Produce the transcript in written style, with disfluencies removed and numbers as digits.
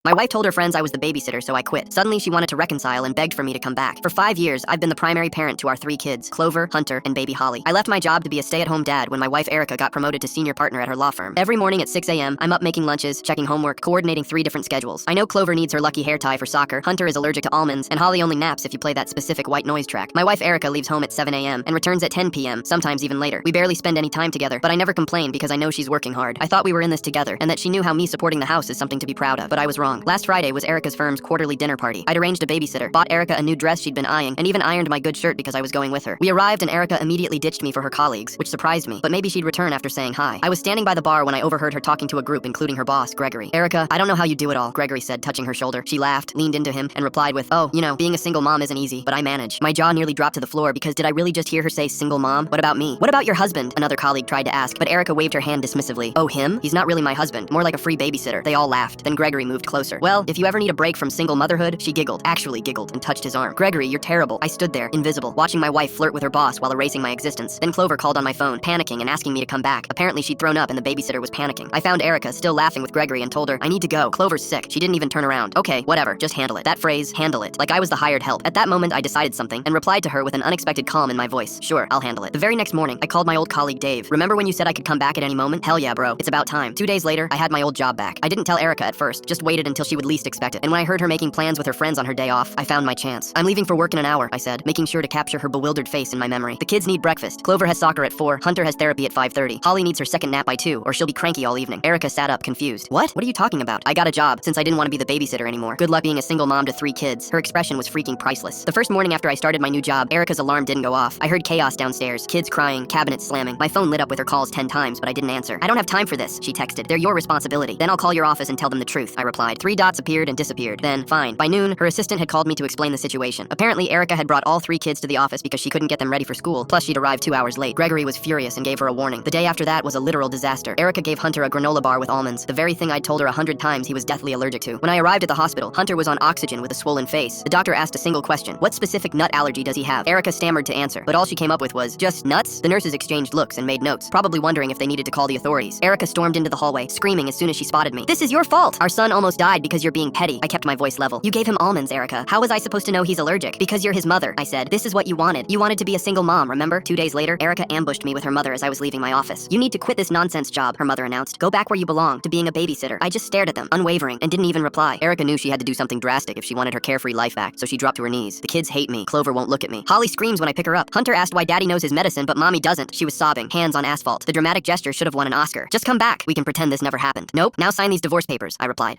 My wife told her friends I was the babysitter, so I quit. Suddenly, she wanted to reconcile and begged for me to come back. For 5 years, I've been the primary parent to our 3 kids, Clover, Hunter, and baby Holly. I left my job to be a stay-at-home dad when my wife Erica got promoted to senior partner at her law firm. Every morning at 6 a.m., I'm up making lunches, checking homework, coordinating 3 different schedules. I know Clover needs her lucky hair tie for soccer, Hunter is allergic to almonds, and Holly only naps if you play that specific white noise track. My wife Erica leaves home at 7 a.m. and returns at 10 p.m., sometimes even later. We barely spend any time together, but I never complain because I know she's working hard. I thought we were in this together, and that she knew how me supporting the house is something to be proud of, but I was wrong. Last Friday was Erica's firm's quarterly dinner party. I'd arranged a babysitter, bought Erica a new dress she'd been eyeing, and even ironed my good shirt because I was going with her. We arrived and Erica immediately ditched me for her colleagues, which surprised me, but maybe she'd return after saying hi. I was standing by the bar when I overheard her talking to a group, including her boss, Gregory. "Erica, I don't know how you do it all," Gregory said, touching her shoulder. She laughed, leaned into him, and replied with, "Oh, you know, being a single mom isn't easy, but I manage." My jaw nearly dropped to the floor because did I really just hear her say single mom? What about me? What about your husband? Another colleague tried to ask, but Erica waved her hand dismissively. "Oh, him? He's not really my husband, more like a free babysitter." They all laughed. Then Gregory moved closer. "Well, if you ever need a break from single motherhood," she giggled, actually giggled, and touched his arm. "Gregory, you're terrible." I stood there, invisible, watching my wife flirt with her boss while erasing my existence. Then Clover called on my phone, panicking and asking me to come back. Apparently she'd thrown up and the babysitter was panicking. I found Erica still laughing with Gregory and told her, "I need to go. Clover's sick." She didn't even turn around. "Okay, whatever, just handle it." That phrase, handle it, like I was the hired help. At that moment, I decided something and replied to her with an unexpected calm in my voice. "Sure, I'll handle it." The very next morning, I called my old colleague Dave. "Remember when you said I could come back at any moment?" "Hell yeah, bro. It's about time." 2 days later, I had my old job back. I didn't tell Erica at first, just waited until she would least expect it. And when I heard her making plans with her friends on her day off, I found my chance. "I'm leaving for work in an hour," I said, making sure to capture her bewildered face in my memory. "The kids need breakfast. Clover has soccer at 4, Hunter has therapy at 5:30. Holly needs her second nap by 2, or she'll be cranky all evening." Erica sat up, confused. What are you talking about?" "I got a job, since I didn't want to be the babysitter anymore. Good luck being a single mom to 3 kids." Her expression was freaking priceless. The first morning after I started my new job, Erica's alarm didn't go off. I heard chaos downstairs, kids crying, cabinets slamming. My phone lit up with her calls 10 times, but I didn't answer. "I don't have time for this," she texted. "They're your responsibility." "Then I'll call your office and tell them the truth," I replied. 3 dots appeared and disappeared. Then, fine. By noon, her assistant had called me to explain the situation. Apparently, Erica had brought all 3 kids to the office because she couldn't get them ready for school, plus she'd arrived 2 hours late. Gregory was furious and gave her a warning. The day after that was a literal disaster. Erica gave Hunter a granola bar with almonds, the very thing I'd told her 100 times he was deathly allergic to. When I arrived at the hospital, Hunter was on oxygen with a swollen face. The doctor asked a single question: "What specific nut allergy does he have?" Erica stammered to answer, but all she came up with was, "Just nuts?" The nurses exchanged looks and made notes, probably wondering if they needed to call the authorities. Erica stormed into the hallway, screaming as soon as she spotted me. "This is your fault! Our son almost died because you're being petty." I kept my voice level. "You gave him almonds, Erica. How was I supposed to know he's allergic?" "Because you're his mother," I said. "This is what you wanted. You wanted to be a single mom, remember?" 2 days later, Erica ambushed me with her mother as I was leaving my office. "You need to quit this nonsense job," her mother announced. "Go back where you belong, to being a babysitter." I just stared at them, unwavering, and didn't even reply. Erica knew she had to do something drastic if she wanted her carefree life back, so she dropped to her knees. "The kids hate me. Clover won't look at me. Holly screams when I pick her up. Hunter asked why daddy knows his medicine, but mommy doesn't." She was sobbing, hands on asphalt. The dramatic gesture should have won an Oscar. "Just come back. We can pretend this never happened." "Nope. Now sign these divorce papers," I replied.